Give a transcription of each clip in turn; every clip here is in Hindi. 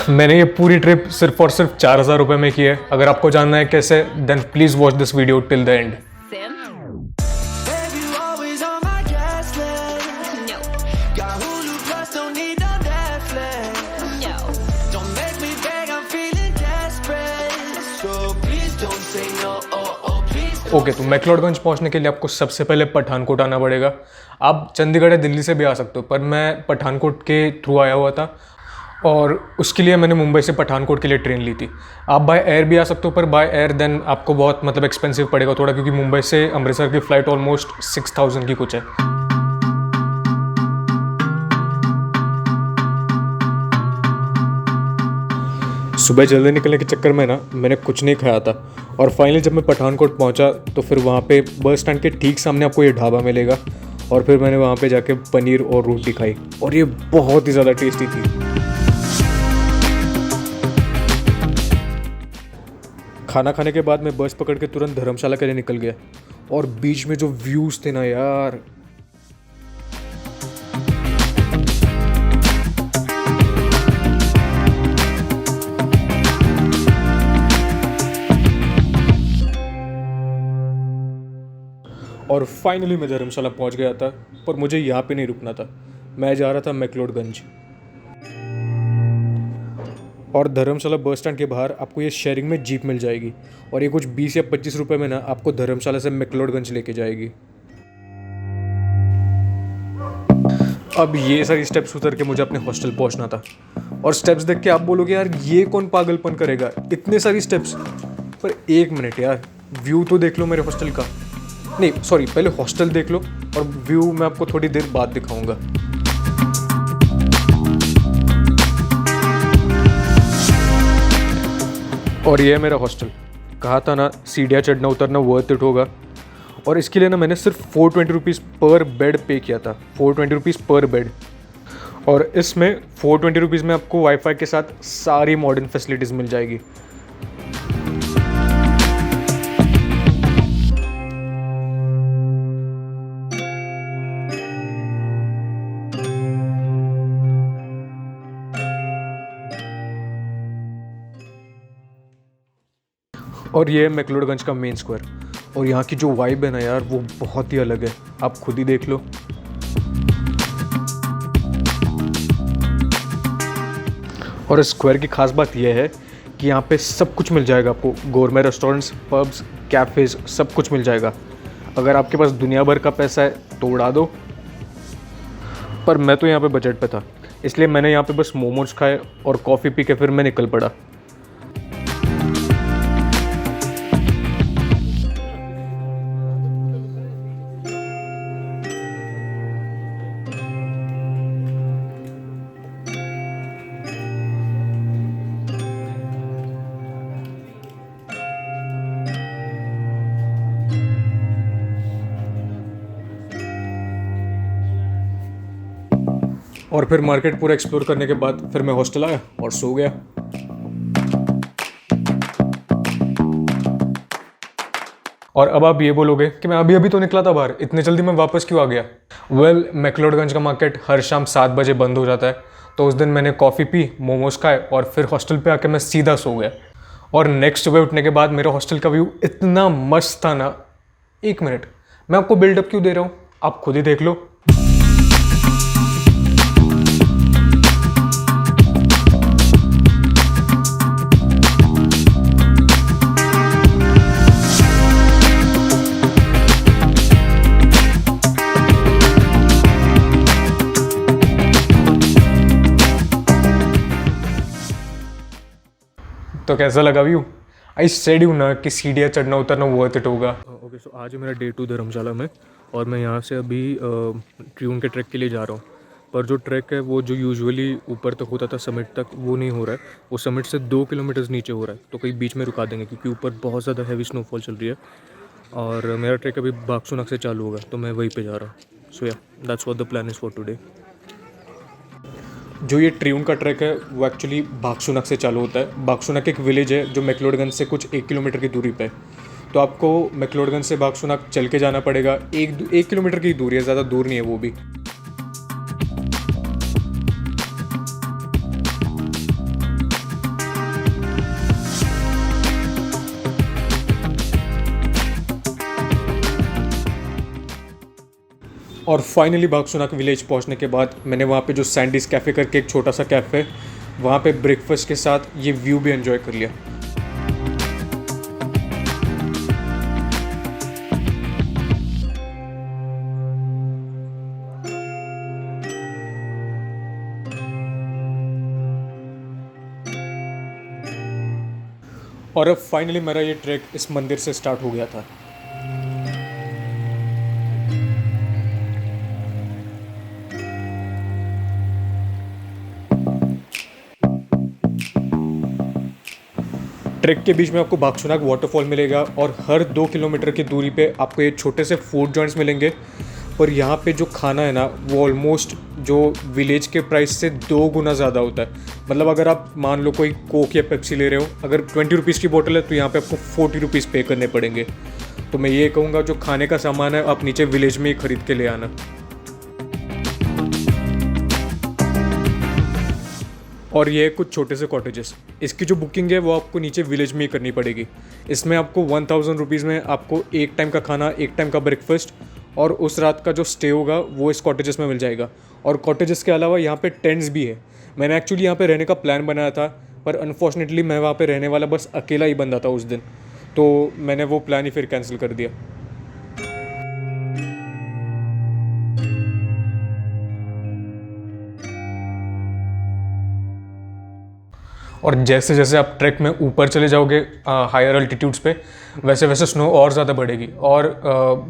मैंने ये पूरी ट्रिप सिर्फ और सिर्फ 4,000 रुपये में की है। अगर आपको जानना है कैसे, then please watch this video till the end. Baby, you always on my guest list. No, Got Hulu Plus, don't need no Netflix. no. Don't make me beg, I'm feeling desperate. So please don't say no, oh please. Okay, तो मैक्लोडगंज पहुंचने के लिए आपको सबसे पहले पठानकोट आना पड़ेगा। आप चंडीगढ़ या दिल्ली से भी आ सकते हो, पर मैं पठानकोट के थ्रू आया हुआ था और उसके लिए मैंने मुंबई से पठानकोट के लिए ट्रेन ली थी। आप बाय एयर भी आ सकते हो, पर बाय एयर देन आपको बहुत मतलब एक्सपेंसिव पड़ेगा थोड़ा, क्योंकि मुंबई से अमृतसर की फ़्लाइट ऑलमोस्ट 6,000 की कुछ है। सुबह जल्दी निकलने के चक्कर में ना मैंने कुछ नहीं खाया था, और फाइनली जब मैं पठानकोट पहुंचा तो फिर वहाँ पे बस स्टैंड के ठीक सामने आपको ये ढाबा मिलेगा, और फिर मैंने वहाँ पे जाके पनीर और रोटी खाई और ये बहुत ही ज़्यादा टेस्टी थी। खाना खाने के बाद मैं बस पकड़ के तुरंत धर्मशाला के लिए निकल गया, और बीच में जो व्यूज़ थे ना यार, और फाइनली मैं धर्मशाला पहुंच गया था। पर मुझे यहाँ पे नहीं रुकना था, मैं जा रहा था मैक्लोडगंज। और धर्मशाला बस स्टैंड के बाहर आपको ये शेयरिंग में जीप मिल जाएगी, और ये कुछ 20 या 25 रुपए में ना आपको धर्मशाला से मैक्लोडगंज लेके जाएगी। अब ये सारी स्टेप्स उतर के मुझे अपने हॉस्टल पहुंचना था, और स्टेप्स देख के आप बोलोगे यार ये कौन पागलपन करेगा, इतने सारी स्टेप्स। पर एक मिनट यार, व्यू तो देख लो मेरे हॉस्टल का। नहीं सॉरी, पहले हॉस्टल देख लो, और व्यू मैं आपको थोड़ी देर बाद दिखाऊंगा। और ये है मेरा हॉस्टल। कहा था ना सीढ़ियाँ चढ़ना उतरना वर्थ इट होगा, और इसके लिए ना मैंने सिर्फ 420 रुपीज़ पर बेड पे किया था, 420 रुपीज़ पर बेड। और इसमें 420 रुपीज़ में आपको वाईफाई के साथ सारी मॉडर्न फैसिलिटीज़ मिल जाएगी। और ये है मैक्लोडगंज का मेन स्क्वायर, और यहाँ की जो वाइब है ना यार वो बहुत ही अलग है, आप खुद ही देख लो। और इस स्क्वायर की खास बात यह है कि यहाँ पे सब कुछ मिल जाएगा आपको, गोरमे रेस्टोरेंट्स, पब्स, कैफ़ेज़, सब कुछ मिल जाएगा। अगर आपके पास दुनिया भर का पैसा है तो उड़ा दो, पर मैं तो यहाँ पे बजट पे था, इसलिए मैंने यहाँ पे बस मोमोज खाए और कॉफ़ी पी के फिर मैं निकल पड़ा। और फिर मार्केट पूरा एक्सप्लोर करने के बाद फिर मैं हॉस्टल आया और सो गया। और अब आप ये बोलोगे कि मैं अभी अभी तो निकला था बाहर, इतने जल्दी मैं वापस क्यों आ गया? वेल, मैक्लोडगंज का मार्केट हर शाम 7 बजे बंद हो जाता है, तो उस दिन मैंने कॉफ़ी पी, मोमोज खाए, और फिर हॉस्टल पे आके मैं सीधा सो गया। और नेक्स्ट सुबह उठने के बाद मेरे हॉस्टल का व्यू इतना मस्त था ना। एक मिनट, मैं आपको बिल्डअप क्यों दे रहा हूँ, आप खुद ही देख लो। तो कैसा लगा व्यू? आई सेड यू ना कि सीढ़ियाँ चढ़ना उतरना वर्थ इट होगा। ओके, सो आज है मेरा डे 2 धर्मशाला में, और मैं यहाँ से अभी ट्रियून के ट्रैक के लिए जा रहा हूँ। पर जो ट्रैक है वो जो यूजुअली ऊपर तक होता था समिट तक, वो नहीं हो रहा है, वो समिट से 2 किलोमीटर्स नीचे हो रहा है। तो कहीं बीच में रुका देंगे क्योंकि ऊपर बहुत ज़्यादा हैवी स्नोफॉल चल रही है, और मेरा ट्रैक अभी बागसुनाग से चालू होगा, तो मैं वहीं पे जा रहा हूँ। सो या that's what the plan is for today. जो ये ट्रियून का ट्रैक है वो एक्चुअली बागसुनाग से चालू होता है। बागसुनाग एक विलेज है जो मैक्लोडगंज से कुछ 1 किलोमीटर की दूरी पे है। तो आपको मैक्लोडगंज से बागसुनाग चल के जाना पड़ेगा। एक किलोमीटर की दूरी है, ज़्यादा दूर नहीं है वो भी। और फाइनली बागसुनाग विलेज पहुंचने के बाद मैंने वहाँ पे जो सैंडीज कैफ़े करके एक छोटा सा कैफ़े, वहाँ पे ब्रेकफास्ट के साथ ये व्यू भी एंजॉय कर लिया। और अब फाइनली मेरा ये ट्रैक इस मंदिर से स्टार्ट हो गया था। ट्रैक के बीच में आपको बागसुनाग वाटरफॉल मिलेगा और हर 2 किलोमीटर की दूरी पे आपको ये छोटे से फूड जॉइंट्स मिलेंगे। और यहाँ पे जो खाना है ना वो ऑलमोस्ट जो विलेज के प्राइस से 2 गुना ज़्यादा होता है। मतलब अगर आप मान लो कोई कोक या पेप्सी ले रहे हो, अगर 20 रुपीज़ की बोतल है तो यहाँ पे आपको 40 रुपीज़ पे करने पड़ेंगे। तो मैं ये कहूँगा जो खाने का सामान है आप नीचे विलेज में ही ख़रीद के ले आना। और ये है कुछ छोटे से कॉटेजेस। इसकी जो बुकिंग है वो आपको नीचे विलेज में ही करनी पड़ेगी। इसमें आपको 1000 रुपीज़ में आपको एक टाइम का खाना, एक टाइम का ब्रेकफास्ट और उस रात का जो स्टे होगा वो इस कॉटेजेस में मिल जाएगा। और कॉटेजेस के अलावा यहाँ पे टेंट्स भी है। मैंने एक्चुअली यहाँ पे रहने का प्लान बनाया था, पर अनफॉर्चुनेटली मैं वहाँ पे रहने वाला बस अकेला ही बंदा था उस दिन, तो मैंने वो प्लान ही फिर कैंसिल कर दिया। और जैसे जैसे आप ट्रैक में ऊपर चले जाओगे हायर अल्टीट्यूड्स पे, वैसे वैसे स्नो और ज़्यादा बढ़ेगी। और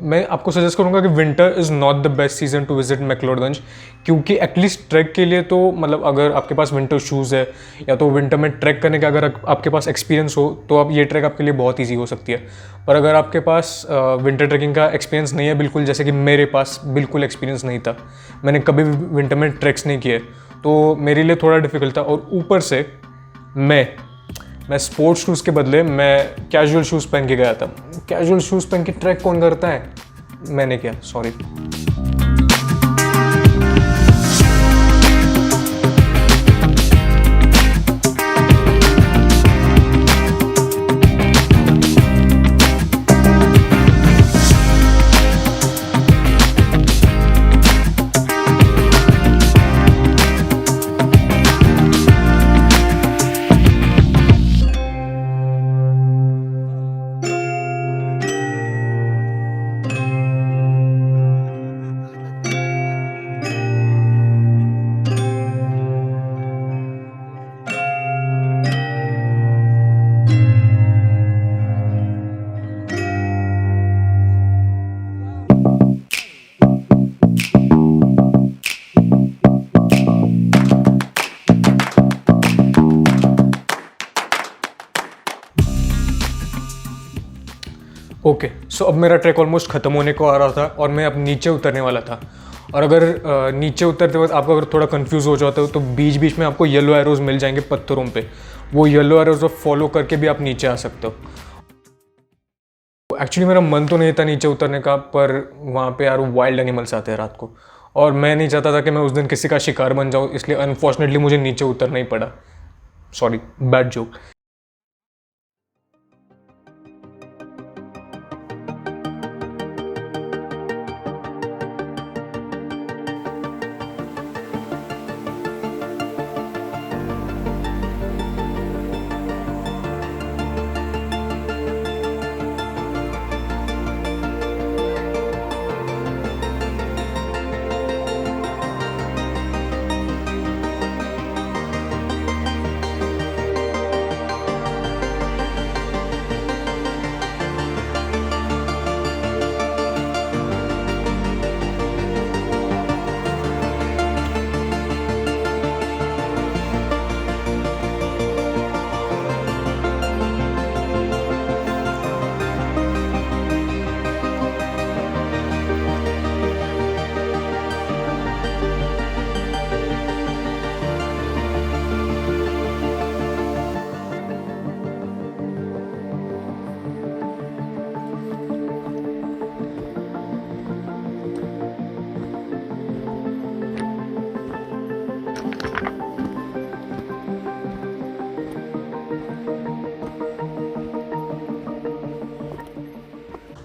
मैं आपको सजेस्ट करूँगा कि winter is not the best season two visit McLeodganj, क्योंकि एटलीस्ट ट्रैक के लिए तो मतलब अगर आपके पास विंटर शूज़ है या तो विंटर में ट्रैक करने का अगर आपके पास एक्सपीरियंस हो तो आप ये ट्रैक आपके लिए बहुत ईजी हो सकती है। पर अगर आपके पास विंटर ट्रैकिंग का एक्सपीरियंस नहीं है बिल्कुल, जैसे कि मेरे पास बिल्कुल एक्सपीरियंस नहीं था, मैंने कभी भी विंटर में ट्रैक्स नहीं किए, तो मेरे लिए थोड़ा डिफिकल्ट था। और ऊपर से मैं स्पोर्ट्स शूज़ के बदले मैं कैजुअल शूज़ पहन के गया था। कैजुअल शूज़ पहन के ट्रैक कौन करता है? मैंने किया, सॉरी। ओके, सो अब मेरा ट्रैक ऑलमोस्ट ख़त्म होने को आ रहा था और मैं अब नीचे उतरने वाला था। और अगर नीचे उतरते वक्त आपको अगर थोड़ा कंफ्यूज हो जाता हो तो बीच बीच में आपको येलो एरोज़ मिल जाएंगे पत्थरों पे। वो येलो एरोज़ फॉलो करके भी आप नीचे आ सकते हो। एक्चुअली मेरा मन तो नहीं था नीचे उतरने का, पर वहाँ पे यार वाइल्ड एनिमल्स आते हैं रात को और मैं नहीं चाहता था कि मैं उस दिन किसी का शिकार बन जाऊँ, इसलिए अनफॉर्चुनेटली मुझे नीचे उतरना ही पड़ा। Sorry, bad joke.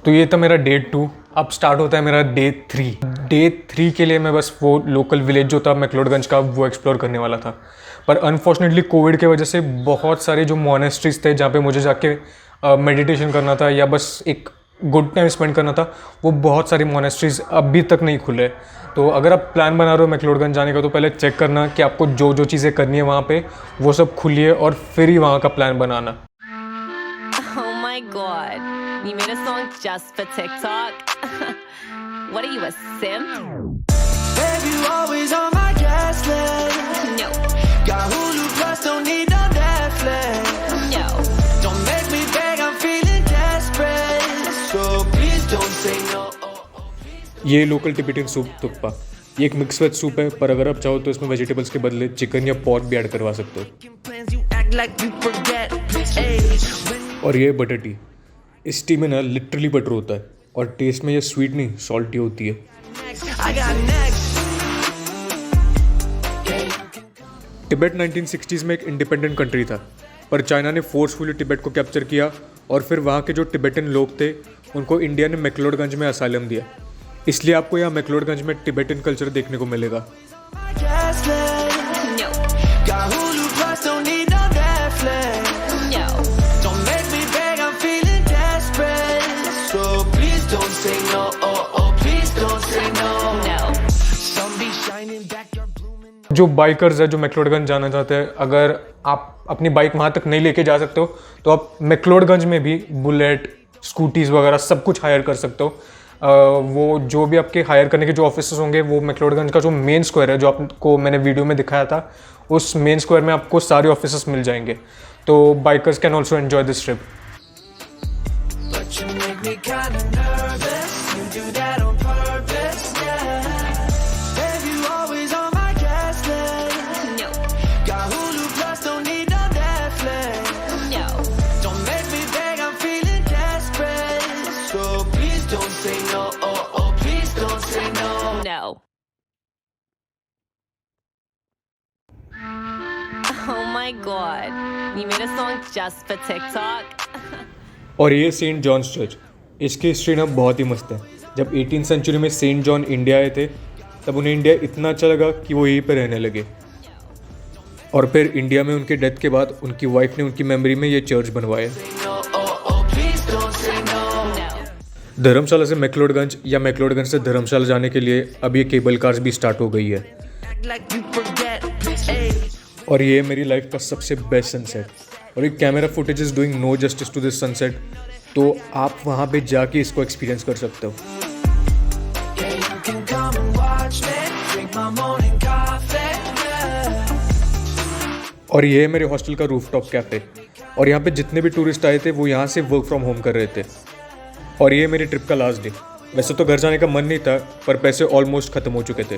तो ये था मेरा डे 2। अब स्टार्ट होता है मेरा डे 3। डे 3 के लिए मैं बस वो लोकल विलेज जो था मैक्लोडगंज का वो एक्सप्लोर करने वाला था, पर अनफॉर्चुनेटली कोविड की वजह से बहुत सारे जो मोनेस्ट्रीज थे जहाँ पे मुझे जाके मेडिटेशन करना था या बस एक गुड टाइम स्पेंड करना था, वो बहुत सारे मोनेस्ट्रीज अभी तक नहीं खुले। तो अगर आप प्लान बना रहे हो मैक्लोडगंज जाने का तो पहले चेक करना कि आपको जो जो चीज़ें करनी है वहाँ पे वो सब खुली है और फिर ही वहाँ का plan banana. Oh my god, you made a song just for TikTok? What are you, a simp? Have you always on my gas list? No, Got Hulu Plus, don't need no Netflix. no. Don't make me beg, I'm feeling desperate. So please don't say no. ये लोकल टिबेटियन सूप तुक्पा, ये एक मिक्स वेज सूप है, पर अगर आप चाहो तो इसमें वेजिटेबल्स के बदले चिकन या पॉर्क भी ऐड करवा सकते हो। Plans you act like you forget. Hey, when और ये बटर टी, इस टी में ना लिटरली बटर होता है और टेस्ट में ये स्वीट नहीं सॉल्टी होती है। I got next. Tibet 1960s में एक इंडिपेंडेंट कंट्री था, पर चाइना ने फोर्सफुली तिब्बत को कैप्चर किया और फिर वहाँ के जो तिब्बतन लोग थे उनको इंडिया ने मैक्लोडगंज में असाइलम दिया। इसलिए आपको यहाँ मैक्लोडगंज में तिब्बतन कल्चर देखने को मिलेगा। My gas list. No, Got Hulu Plus, don't need no Netflix. no. Don't make me beg, I'm feeling desperate. So please don't say no. Oh, please don't say no. No. Sun be shining back, you're blooming. जो बाइकर्स है जो मैक्लोडगंज जाना चाहते हैं, अगर आप अपनी बाइक वहाँ तक नहीं लेके जा सकते हो तो आप मैक्लोडगंज में भी बुलेट, स्कूटीज़ वगैरह सब कुछ हायर कर सकते हो। वो जो भी आपके हायर करने के जो ऑफिसेस होंगे वो मैक्लोडगंज का जो मेन स्क्वायर है जो आपको मैंने वीडियो में दिखाया था, उस मेन स्क्वायर में आपको सारे ऑफिसेस मिल जाएंगे। तो bikers can also enjoy this trip. But you make me kinda nervous. You do that on purpose, yeah. Have you always on my gas list? No, Got Hulu Plus, don't need no Netflix. no. Don't make me beg, I'm feeling desperate. So please don't say no. Oh, please don't say no. No. Oh my god, you made a song just for TikTok? और ये सेंट जॉन्स चर्च, इसकी हिस्ट्री ना बहुत ही मस्त है। जब 18th सेंचुरी में सेंट जॉन इंडिया आए थे तब उन्हें इंडिया इतना अच्छा लगा कि वो यहीं पर रहने लगे और फिर इंडिया में उनके डेथ के बाद उनकी वाइफ ने उनकी मेमोरी में ये चर्च बनवाया। No. Oh, please don't say no. No. धर्मशाला से मैक्लोडगंज या मैक्लोडगंज से धर्मशाला जाने के लिए अब ये केबल कार्स भी स्टार्ट हो गई है। Act like you forget. Hey. और ये मेरी लाइफ का सबसे बेस्ट सनसेट और ये camera footage is doing no justice to this sunset, तो आप वहाँ पे जाके इसको एक्सपीरियंस कर सकते हो। Yeah, you can come and watch me. Drink my morning coffee. Yeah. और ये है मेरे हॉस्टल का रूफटॉप कैफ़े और यहाँ पे जितने भी टूरिस्ट आए थे वो यहाँ से वर्क फ्रॉम होम कर रहे थे। और ये मेरी ट्रिप का लास्ट डे। वैसे तो घर जाने का मन नहीं था पर पैसे ऑलमोस्ट ख़त्म हो चुके थे।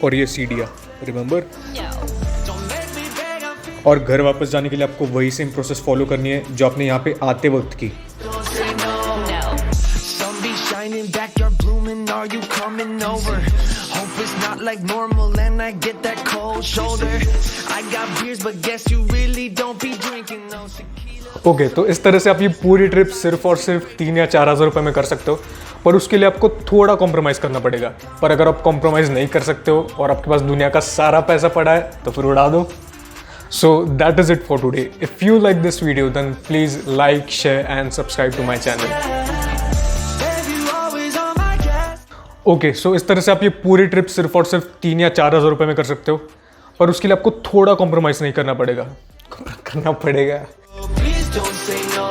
और ये सीढ़ियाँ remember. No. Don't make me beg, I'm और घर वापस जाने के लिए आपको वही सेम प्रोसेस फॉलो करनी है जो आपने यहाँ पे आते वक्त की। don't say no. No. Sun be shining back, you're blooming. Are you coming over? Hope it's not like normal, and I get that cold shoulder. I got beers, but guess you really don't be drinking no tequila. Okay तो इस तरह से आप ये पूरी ट्रिप सिर्फ और सिर्फ 3 या 4 हज़ार रुपये में कर सकते हो, पर उसके लिए आपको थोड़ा कॉम्प्रोमाइज़ करना पड़ेगा। पर अगर आप कॉम्प्रोमाइज़ नहीं कर सकते हो और आपके पास दुनिया का सारा पैसा पड़ा है तो फिर उड़ा दो। So that is it for today. If you like this video then please like, share and subscribe to my channel. Have you always on my gas? Okay so इस तरह से आप ये पूरी ट्रिप सिर्फ और सिर्फ 3 या 4 हज़ार रुपये में कर सकते हो, पर उसके लिए आपको थोड़ा कॉम्प्रोमाइज़ नहीं करना पड़ेगा। Please don't say no.